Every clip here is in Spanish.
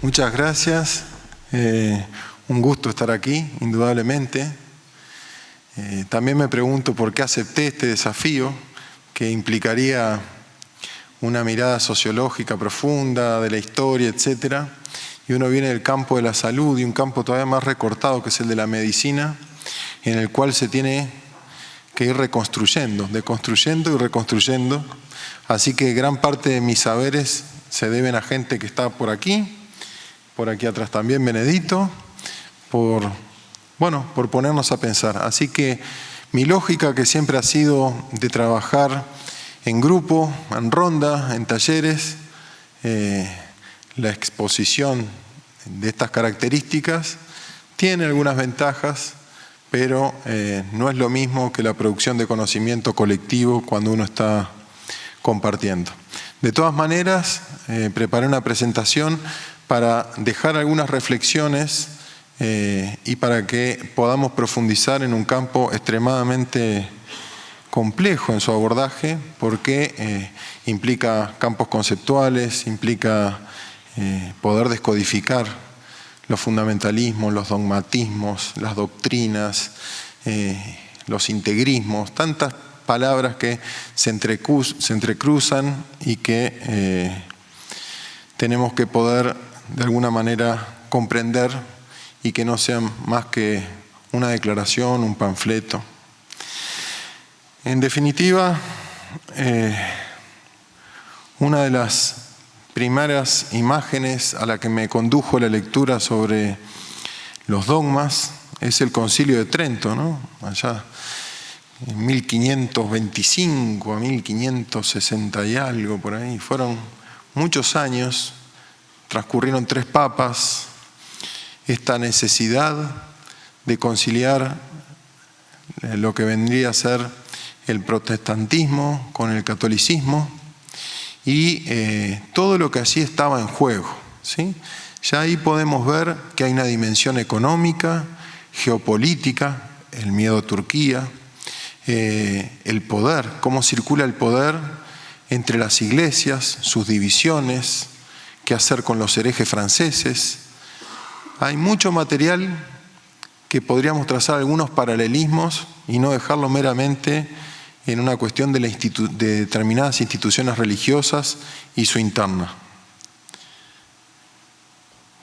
Muchas gracias. Un gusto estar aquí, indudablemente. También me pregunto por qué acepté este desafío, que implicaría una mirada sociológica profunda de la historia, etc. Y uno viene del campo de la salud y un campo todavía más recortado, que es el de la medicina, en el cual se tiene que ir reconstruyendo, deconstruyendo y reconstruyendo. Así que gran parte de mis saberes se deben a gente que está por aquí atrás también Benedito, por ponernos a pensar. Así que mi lógica, que siempre ha sido de trabajar en grupo, en ronda, en talleres, la exposición de estas características tiene algunas ventajas, pero no es lo mismo que la producción de conocimiento colectivo cuando uno está compartiendo. De todas maneras, preparé una presentación para dejar algunas reflexiones y para que podamos profundizar en un campo extremadamente complejo en su abordaje, porque implica campos conceptuales, implica poder descodificar los fundamentalismos, los dogmatismos, las doctrinas, los integrismos, tantas palabras que se entrecruzan y que tenemos que poder de alguna manera comprender y que no sean más que una declaración, un panfleto. En definitiva, una de las primeras imágenes a la que me condujo la lectura sobre los dogmas es el Concilio de Trento, ¿no? Allá en 1525 a 1560 y algo por ahí. Fueron muchos años, transcurrieron 3 papas, esta necesidad de conciliar lo que vendría a ser el protestantismo con el catolicismo y todo lo que allí estaba en juego, ¿sí? Ya ahí podemos ver que hay una dimensión económica, geopolítica, el miedo a Turquía, el poder, cómo circula el poder entre las iglesias, sus divisiones, qué hacer con los herejes franceses. Hay mucho material que podríamos trazar algunos paralelismos y no dejarlo meramente en una cuestión de determinadas instituciones religiosas y su interna.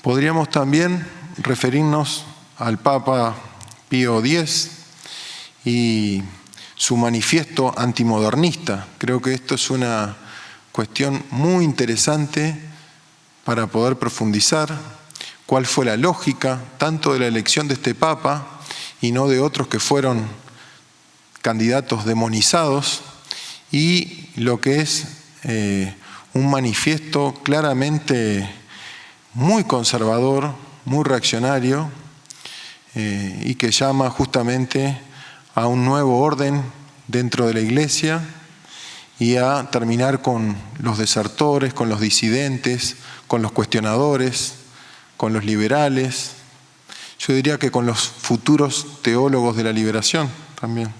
Podríamos también referirnos al Papa Pío X y su manifiesto antimodernista. Creo que esto es una cuestión muy interesante para poder profundizar cuál fue la lógica tanto de la elección de este Papa y no de otros que fueron candidatos demonizados, y lo que es un manifiesto claramente muy conservador, muy reaccionario, y que llama justamente a un nuevo orden dentro de la Iglesia y a terminar con los desertores, con los disidentes, con los cuestionadores, con los liberales, yo diría que con los futuros teólogos de la liberación también.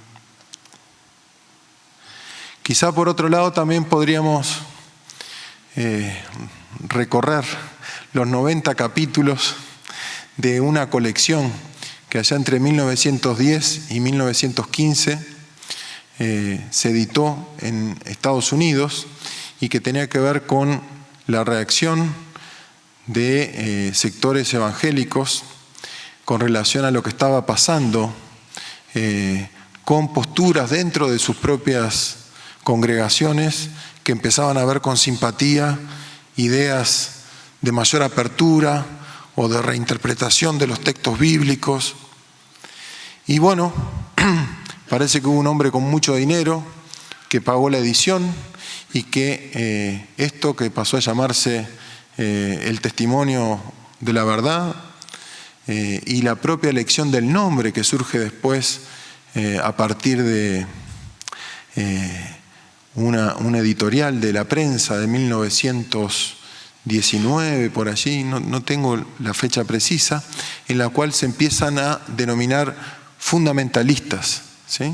Quizá por otro lado también podríamos recorrer los 90 capítulos de una colección que allá entre 1910 y 1915 se editó en Estados Unidos y que tenía que ver con la reacción de sectores evangélicos con relación a lo que estaba pasando, con posturas dentro de sus propias congregaciones que empezaban a ver con simpatía ideas de mayor apertura o de reinterpretación de los textos bíblicos. Y bueno, parece que hubo un hombre con mucho dinero que pagó la edición y que esto que pasó a llamarse el testimonio de la verdad y la propia elección del nombre que surge después a partir de una editorial de la prensa de 1919, por allí, no tengo la fecha precisa, en la cual se empiezan a denominar fundamentalistas, ¿sí?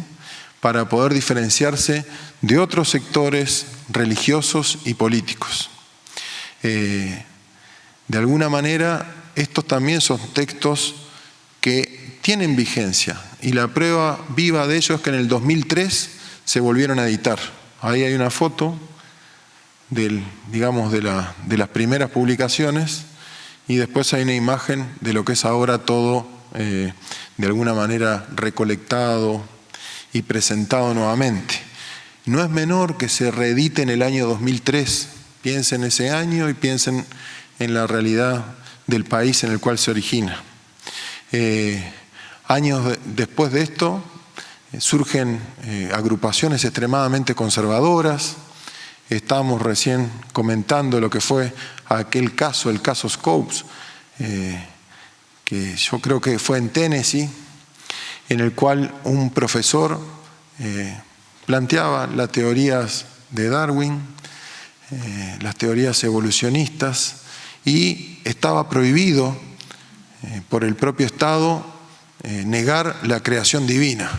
Para poder diferenciarse de otros sectores religiosos y políticos. De alguna manera, estos también son textos que tienen vigencia, y la prueba viva de ello es que en el 2003 se volvieron a editar. Ahí hay una foto digamos, de las primeras publicaciones, y después hay una imagen de lo que es ahora todo, de alguna manera, recolectado y presentado nuevamente. No es menor que se reedite en el año 2003. Piensen en ese año y piensen en la realidad del país en el cual se origina. Años después de esto, surgen agrupaciones extremadamente conservadoras. Estábamos recién comentando lo que fue aquel caso, el caso Scopes, que yo creo que fue en Tennessee, en el cual un profesor planteaba las teorías de Darwin, las teorías evolucionistas, y estaba prohibido por el propio Estado negar la creación divina.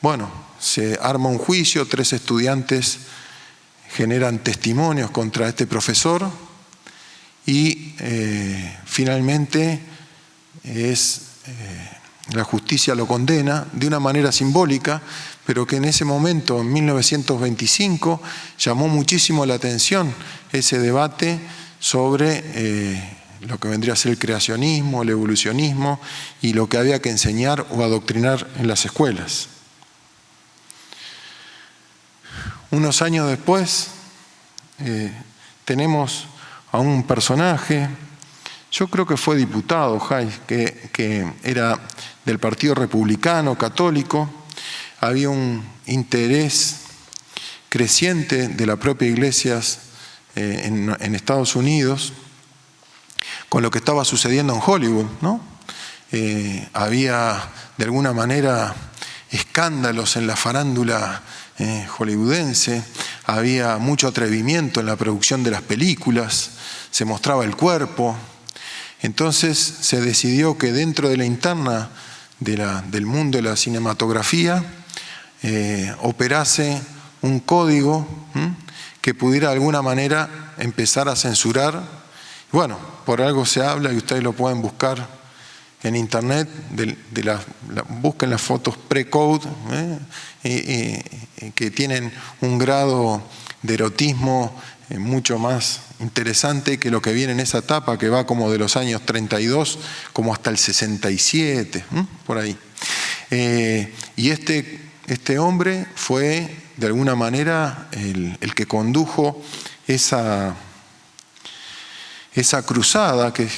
Bueno, se arma un juicio, 3 estudiantes generan testimonios contra este profesor y finalmente la justicia lo condena de una manera simbólica, pero que en ese momento, en 1925, llamó muchísimo la atención ese debate sobre lo que vendría a ser el creacionismo, el evolucionismo y lo que había que enseñar o adoctrinar en las escuelas. Unos años después tenemos a un personaje, yo creo que fue diputado, que era del Partido Republicano Católico. Había un interés creciente de la propia Iglesia en Estados Unidos con lo que estaba sucediendo en Hollywood, ¿no? Había de alguna manera escándalos en la farándula hollywoodense, había mucho atrevimiento en la producción de las películas, se mostraba el cuerpo. Entonces se decidió que dentro de la interna del mundo de la cinematografía operase un código que pudiera de alguna manera empezar a censurar. Bueno, por algo se habla, y ustedes lo pueden buscar en internet, busquen las fotos pre-code, que tienen un grado de erotismo mucho más interesante que lo que viene en esa etapa, que va como de los años 32 como hasta el 67, por ahí. Y este hombre fue de alguna manera el que condujo esa cruzada que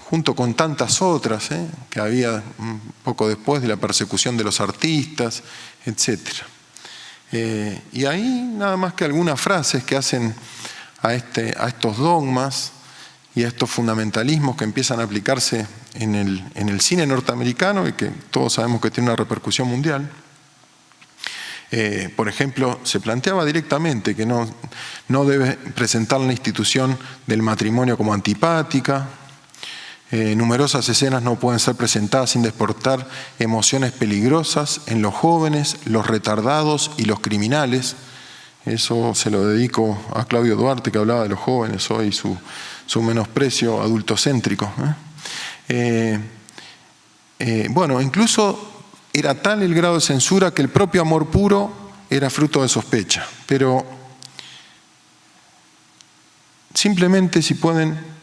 junto con tantas otras que había un poco después de la persecución de los artistas, etc. Y ahí nada más que algunas frases que hacen a estos dogmas y a estos fundamentalismos que empiezan a aplicarse en el cine norteamericano y que todos sabemos que tiene una repercusión mundial. Por ejemplo, se planteaba directamente que no debe presentar la institución del matrimonio como antipática. Numerosas escenas no pueden ser presentadas sin despertar emociones peligrosas en los jóvenes, los retardados y los criminales. Eso se lo dedico a Claudio Duarte, que hablaba de los jóvenes hoy, su menosprecio adultocéntrico. Bueno, incluso era tal el grado de censura que el propio amor puro era fruto de sospecha. Pero simplemente, si pueden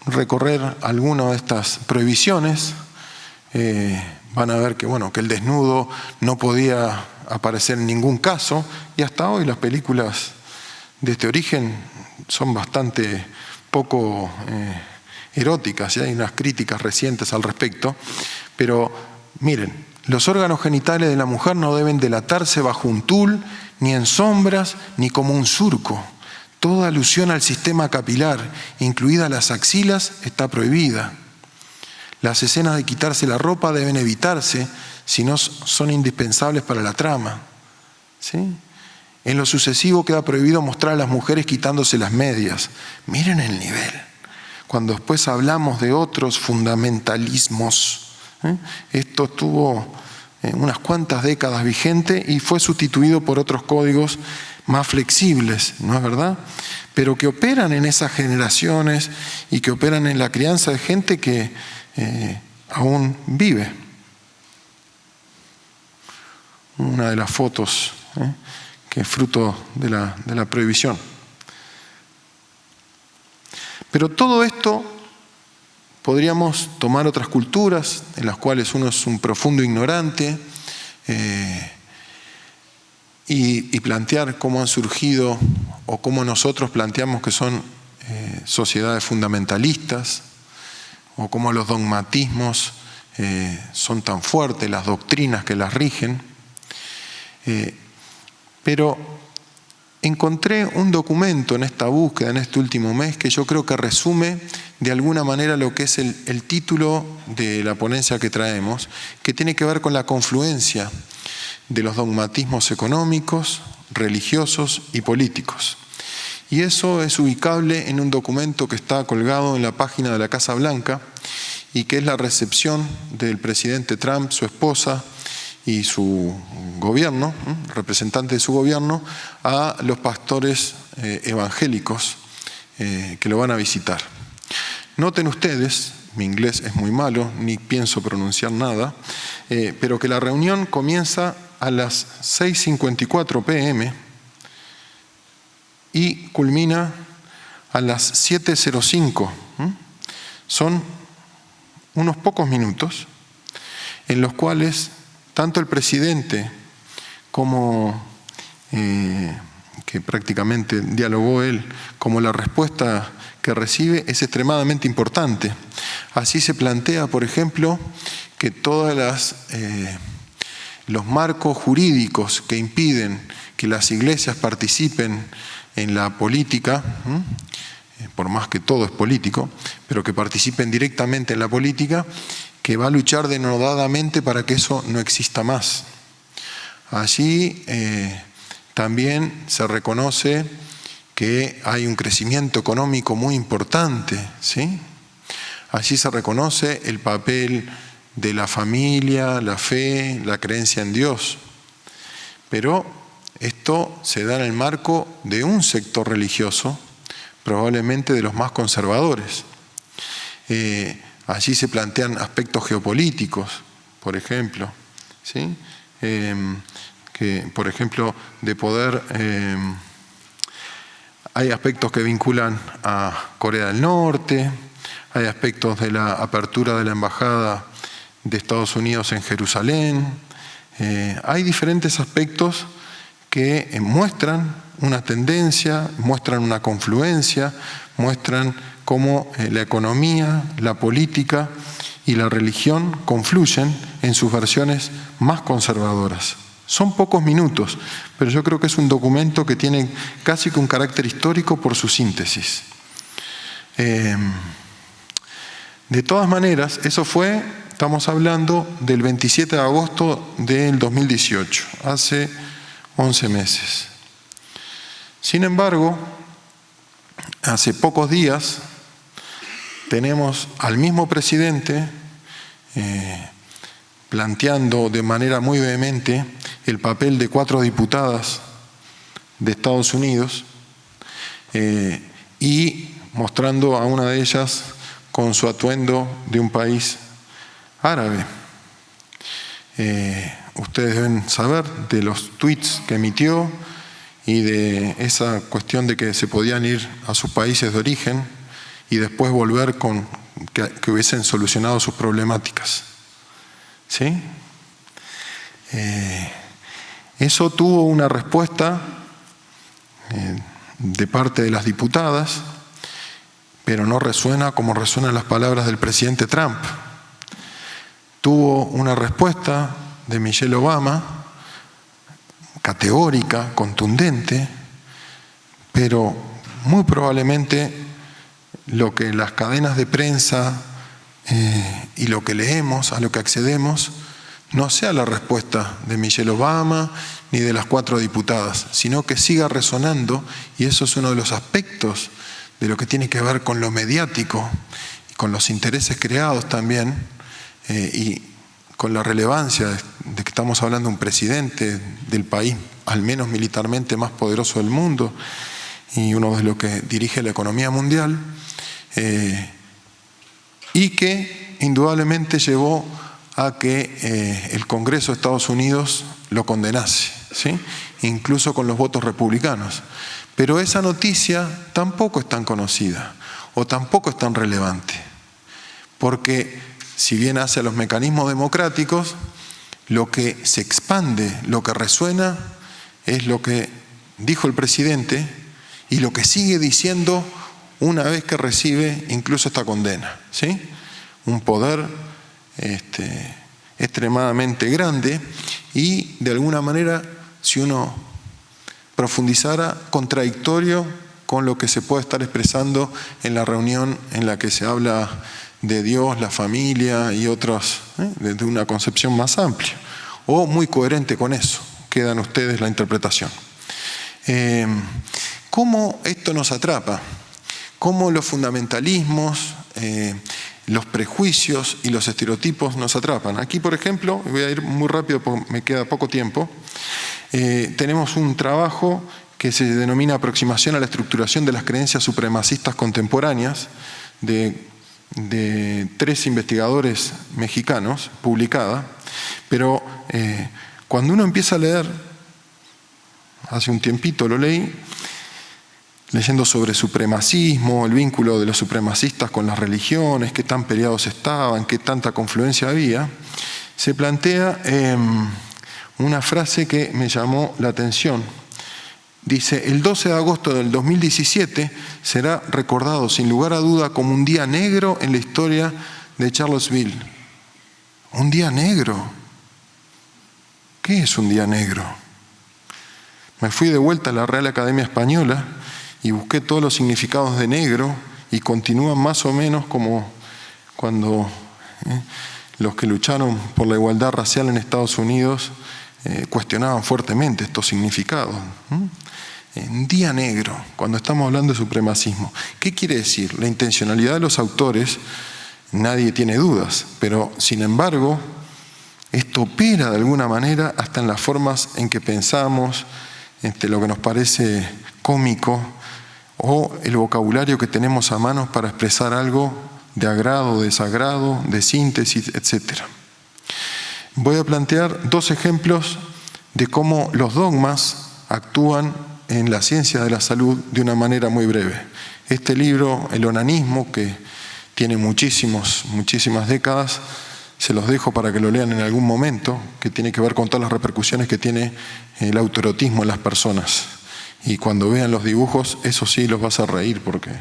recorrer alguna de estas prohibiciones, van a ver que el desnudo no podía aparecer en ningún caso, y hasta hoy las películas de este origen son bastante poco eróticas, y hay unas críticas recientes al respecto. Pero miren, los órganos genitales de la mujer no deben delatarse bajo un tul, ni en sombras, ni como un surco. Toda alusión al sistema capilar, incluidas las axilas, está prohibida. Las escenas de quitarse la ropa deben evitarse si no son indispensables para la trama. ¿Sí? En lo sucesivo queda prohibido mostrar a las mujeres quitándose las medias. Miren el nivel. Cuando después hablamos de otros fundamentalismos, esto estuvo unas cuantas décadas vigente y fue sustituido por otros códigos más flexibles, ¿no es verdad? Pero que operan en esas generaciones y que operan en la crianza de gente que aún vive. Una de las fotos que es fruto de la prohibición. Pero todo esto podríamos tomar otras culturas en las cuales uno es un profundo ignorante y plantear cómo han surgido o cómo nosotros planteamos que son sociedades fundamentalistas o cómo los dogmatismos son tan fuertes, las doctrinas que las rigen. Pero encontré un documento en esta búsqueda, en este último mes, que yo creo que resume de alguna manera lo que es el título de la ponencia que traemos, que tiene que ver con la confluencia de los dogmatismos económicos, religiosos y políticos. Y eso es ubicable en un documento que está colgado en la página de la Casa Blanca y que es la recepción del presidente Trump, su esposa y su gobierno, representante de su gobierno, a los pastores evangélicos que lo van a visitar. Noten ustedes, mi inglés es muy malo, ni pienso pronunciar nada, pero que la reunión comienza a las 6:54 p.m. y culmina a las 7:05. Son unos pocos minutos en los cuales tanto el presidente como, que prácticamente dialogó él, como la respuesta que recibe es extremadamente importante. Así se plantea, por ejemplo, que todos los marcos jurídicos que impiden que las iglesias participen en la política, por más que todo es político, pero que participen directamente en la política, que va a luchar denodadamente para que eso no exista más. Allí también se reconoce que hay un crecimiento económico muy importante, ¿sí? Allí se reconoce el papel de la familia, la fe, la creencia en Dios. Pero esto se da en el marco de un sector religioso, probablemente de los más conservadores. Allí se plantean aspectos geopolíticos, por ejemplo, ¿sí? Que, por ejemplo, de poder, hay aspectos que vinculan a Corea del Norte, hay aspectos de la apertura de la embajada de Estados Unidos en Jerusalén, hay diferentes aspectos que muestran una tendencia, muestran una confluencia, muestran cómo la economía, la política y la religión confluyen en sus versiones más conservadoras. Son pocos minutos, pero yo creo que es un documento que tiene casi que un carácter histórico por su síntesis. De todas maneras, eso fue, estamos hablando del 27 de agosto del 2018, hace 11 meses. Sin embargo, hace pocos días tenemos al mismo presidente planteando de manera muy vehemente el papel de 4 diputadas de Estados Unidos y mostrando a una de ellas con su atuendo de un país árabe. Ustedes deben saber de los tweets que emitió y de esa cuestión de que se podían ir a sus países de origen y después volver con que hubiesen solucionado sus problemáticas. ¿Sí? Eso tuvo una respuesta de parte de las diputadas, pero no resuena como resuenan las palabras del presidente Trump. Tuvo una respuesta de Michelle Obama, categórica, contundente, pero muy probablemente lo que las cadenas de prensa y lo que leemos, a lo que accedemos, no sea la respuesta de Michelle Obama ni de las 4 diputadas, sino que siga resonando, y eso es uno de los aspectos de lo que tiene que ver con lo mediático y con los intereses creados también, y con la relevancia de que estamos hablando de un presidente del país, al menos militarmente más poderoso del mundo, y uno de los que dirige la economía mundial, y que indudablemente llevó a que el Congreso de Estados Unidos lo condenase, ¿sí? Incluso con los votos republicanos. Pero esa noticia tampoco es tan conocida o tampoco es tan relevante, porque si bien hace a los mecanismos democráticos, lo que se expande, lo que resuena, es lo que dijo el presidente y lo que sigue diciendo una vez que recibe incluso esta condena, ¿sí? Un poder extremadamente grande y de alguna manera, si uno profundizara, contradictorio con lo que se puede estar expresando en la reunión en la que se habla de Dios, la familia y otros, desde una concepción más amplia, o muy coherente con eso. Quedan ustedes la interpretación. ¿Cómo esto nos atrapa? ¿Cómo los fundamentalismos, los prejuicios y los estereotipos nos atrapan? Aquí, por ejemplo, voy a ir muy rápido porque me queda poco tiempo, tenemos un trabajo que se denomina Aproximación a la estructuración de las creencias supremacistas contemporáneas, de 3 investigadores mexicanos, publicada, pero cuando uno empieza a leer, hace un tiempito lo leí, leyendo sobre supremacismo, el vínculo de los supremacistas con las religiones, qué tan peleados estaban, qué tanta confluencia había, se plantea una frase que me llamó la atención. Dice, el 12 de agosto del 2017 será recordado sin lugar a duda como un día negro en la historia de Charlottesville. ¿Un día negro? ¿Qué es un día negro? Me fui de vuelta a la Real Academia Española y busqué todos los significados de negro y continúan más o menos como cuando los que lucharon por la igualdad racial en Estados Unidos cuestionaban fuertemente estos significados. En día negro, cuando estamos hablando de supremacismo. ¿Qué quiere decir? La intencionalidad de los autores, nadie tiene dudas, pero sin embargo, esto opera de alguna manera hasta en las formas en que pensamos, lo que nos parece cómico, o el vocabulario que tenemos a mano para expresar algo de agrado, desagrado, de síntesis, etc. Voy a plantear 2 ejemplos de cómo los dogmas actúan en la ciencia de la salud de una manera muy breve. Este libro, El onanismo, que tiene muchísimas décadas, se los dejo para que lo lean en algún momento, que tiene que ver con todas las repercusiones que tiene el autoerotismo en las personas. Y cuando vean los dibujos, eso sí los vas a reír, porque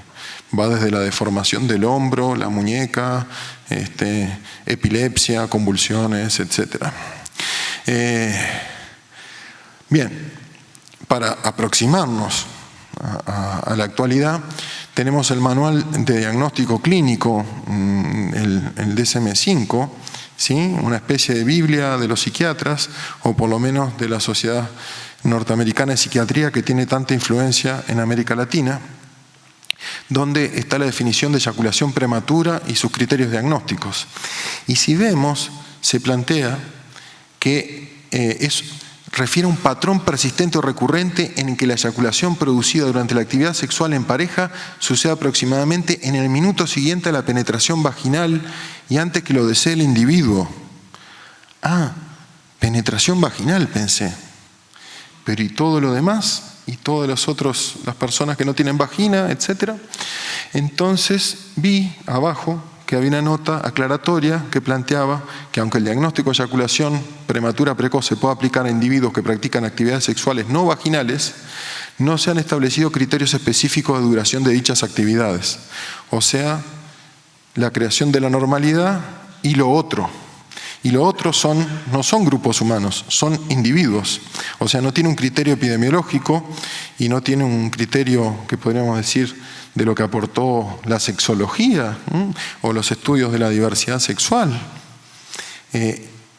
va desde la deformación del hombro, la muñeca, epilepsia, convulsiones, etc. Bien, para aproximarnos a la actualidad, tenemos el manual de diagnóstico clínico, el DSM-5, ¿sí? Una especie de Biblia de los psiquiatras, o por lo menos de la Sociedad Norteamericana de Psiquiatría, que tiene tanta influencia en América Latina, donde está la definición de eyaculación prematura y sus criterios diagnósticos. Y si vemos, se plantea que refiere a un patrón persistente o recurrente en el que la eyaculación producida durante la actividad sexual en pareja sucede aproximadamente en el minuto siguiente a la penetración vaginal y antes que lo desee el individuo. Ah, penetración vaginal, pensé. Pero ¿y todo lo demás? ¿Y todos los otros, las personas que no tienen vagina, etcétera? Entonces vi abajo que había una nota aclaratoria que planteaba que aunque el diagnóstico de eyaculación prematura precoz se puede aplicar a individuos que practican actividades sexuales no vaginales, no se han establecido criterios específicos de duración de dichas actividades. O sea, la creación de la normalidad y lo otro. Y lo otro no son grupos humanos, son individuos. O sea, no tiene un criterio epidemiológico y no tiene un criterio que podríamos decir de lo que aportó la sexología o los estudios de la diversidad sexual.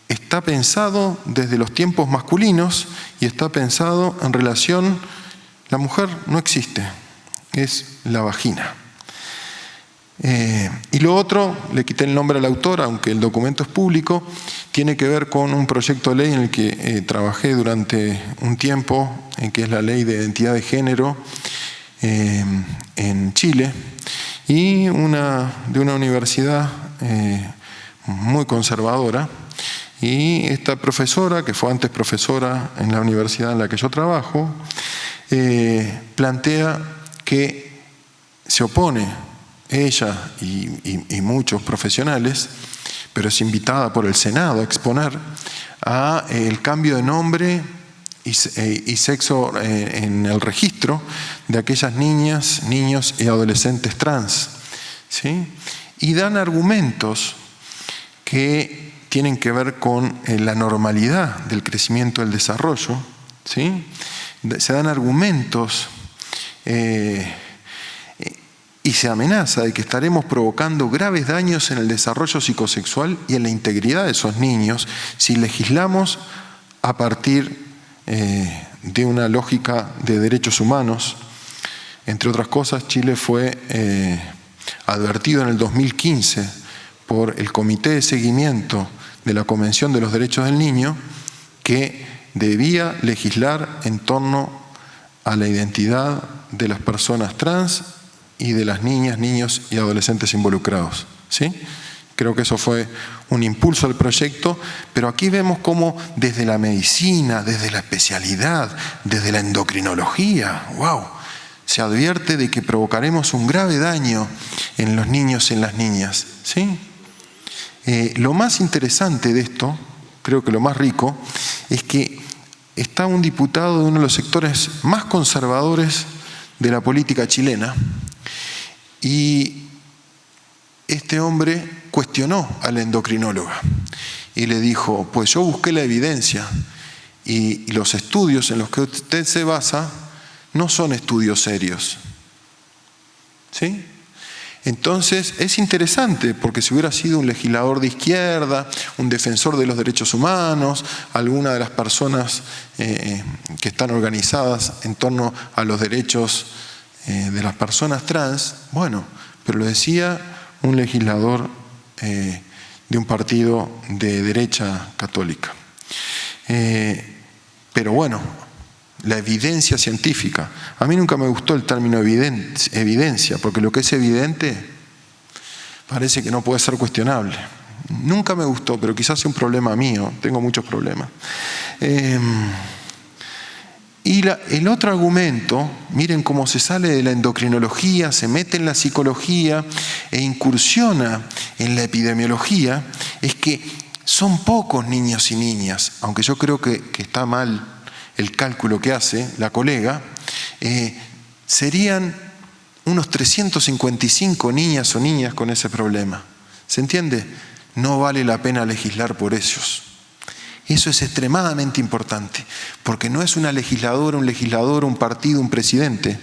Está pensado desde los tiempos masculinos y está pensado en relación, la mujer no existe, es la vagina. Y lo otro, le quité el nombre a la autora, aunque el documento es público, tiene que ver con un proyecto de ley en el que trabajé durante un tiempo, en que es la Ley de Identidad de Género en Chile, y de una universidad muy conservadora. Y esta profesora, que fue antes profesora en la universidad en la que yo trabajo, plantea que se opone ella y muchos profesionales, pero es invitada por el Senado a exponer a el cambio de nombre y sexo en el registro de aquellas niñas, niños y adolescentes trans, ¿sí? Y dan argumentos que tienen que ver con la normalidad del crecimiento del desarrollo, ¿sí? Se dan argumentos y se amenaza de que estaremos provocando graves daños en el desarrollo psicosexual y en la integridad de esos niños si legislamos a partir de una lógica de derechos humanos. Entre otras cosas, Chile fue advertido en el 2015 por el Comité de Seguimiento de la Convención de los Derechos del Niño que debía legislar en torno a la identidad de las personas trans y de las niñas, niños y adolescentes involucrados, ¿sí? Creo que eso fue un impulso al proyecto, pero aquí vemos cómo desde la medicina, desde la especialidad, desde la endocrinología, ¡wow!, se advierte de que provocaremos un grave daño en los niños y en las niñas, ¿sí? Lo más interesante de esto, creo que lo más rico, es que está un diputado de uno de los sectores más conservadores de la política chilena, y este hombre cuestionó a la endocrinóloga y le dijo: pues yo busqué la evidencia y los estudios en los que usted se basa no son estudios serios, ¿sí? Entonces es interesante, porque si hubiera sido un legislador de izquierda, un defensor de los derechos humanos, alguna de las personas que están organizadas en torno a los derechos de las personas trans, bueno, pero lo decía un legislador de un partido de derecha católica. Pero bueno, la evidencia científica. A mí nunca me gustó el término evidencia, porque lo que es evidente parece que no puede ser cuestionable. Nunca me gustó, pero quizás sea un problema mío, tengo muchos problemas. Y el otro argumento, miren cómo se sale de la endocrinología, se mete en la psicología e incursiona en la epidemiología, es que son pocos niños y niñas, aunque yo creo que está mal el cálculo que hace la colega, serían unos 355 niñas o niñas con ese problema. ¿Se entiende? No vale la pena legislar por ellos. Eso es extremadamente importante, porque no es una legisladora, un legislador, un partido, un presidente.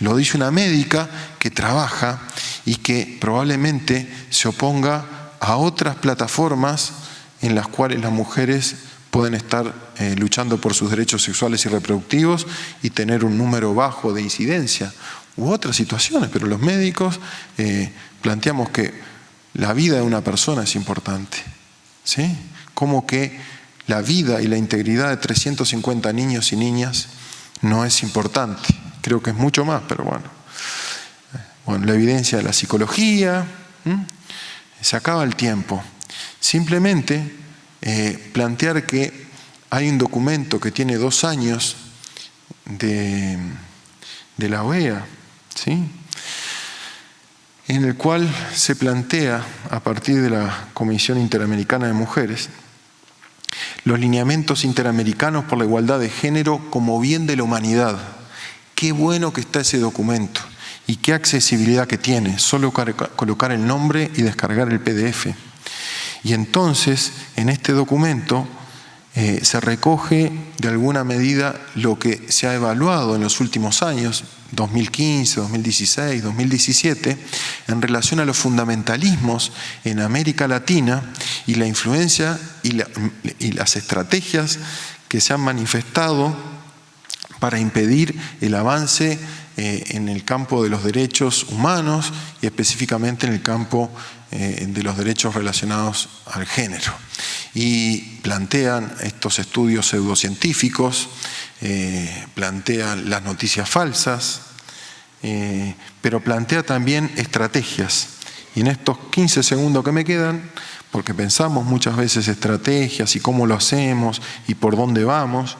Lo dice una médica que trabaja y que probablemente se oponga a otras plataformas en las cuales las mujeres pueden estar luchando por sus derechos sexuales y reproductivos y tener un número bajo de incidencia u otras situaciones, pero los médicos planteamos que la vida de una persona es importante, ¿sí? Como que la vida y la integridad de 350 niños y niñas no es importante. Creo que es mucho más, pero bueno. Bueno, la evidencia de la psicología, se acaba el tiempo. Simplemente plantear que hay un documento que tiene 2 años de la OEA, ¿sí?, en el cual se plantea, a partir de la Comisión Interamericana de Mujeres, los lineamientos interamericanos por la igualdad de género como bien de la humanidad. Qué bueno que está ese documento y qué accesibilidad que tiene. Solo colocar el nombre y descargar el PDF. Y entonces, en este documento se recoge de alguna medida lo que se ha evaluado en los últimos años, 2015, 2016, 2017, en relación a los fundamentalismos en América Latina y la influencia y las estrategias que se han manifestado para impedir el avance en el campo de los derechos humanos y específicamente en el campo de los derechos relacionados al género. Y plantean estos estudios pseudocientíficos, plantean las noticias falsas, pero plantea también estrategias. Y en estos 15 segundos que me quedan, porque pensamos muchas veces estrategias y cómo lo hacemos y por dónde vamos,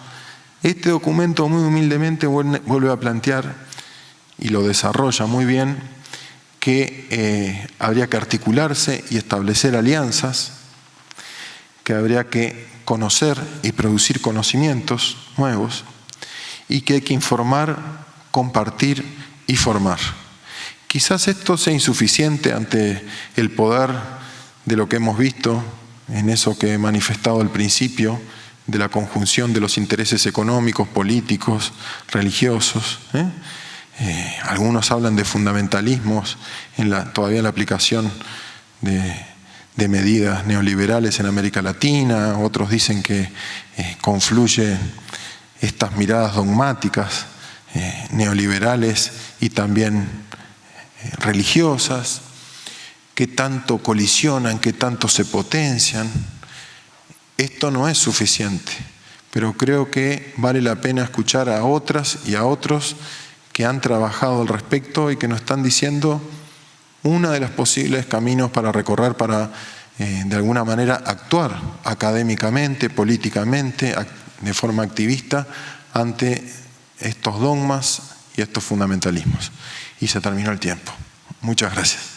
este documento muy humildemente vuelve a plantear y lo desarrolla muy bien que habría que articularse y establecer alianzas, que habría que conocer y producir conocimientos nuevos y que hay que informar, compartir y formar. Quizás esto sea insuficiente ante el poder de lo que hemos visto en eso que he manifestado al principio, de la conjunción de los intereses económicos, políticos, religiosos. Algunos hablan de fundamentalismos todavía en la aplicación de medidas neoliberales en América Latina, otros dicen que confluyen estas miradas dogmáticas neoliberales y también religiosas, que tanto colisionan, que tanto se potencian. Esto no es suficiente, pero creo que vale la pena escuchar a otras y a otros que han trabajado al respecto y que nos están diciendo uno de los posibles caminos para recorrer para, de alguna manera, actuar académicamente, políticamente, de forma activista, ante estos dogmas y estos fundamentalismos. Y se terminó el tiempo. Muchas gracias.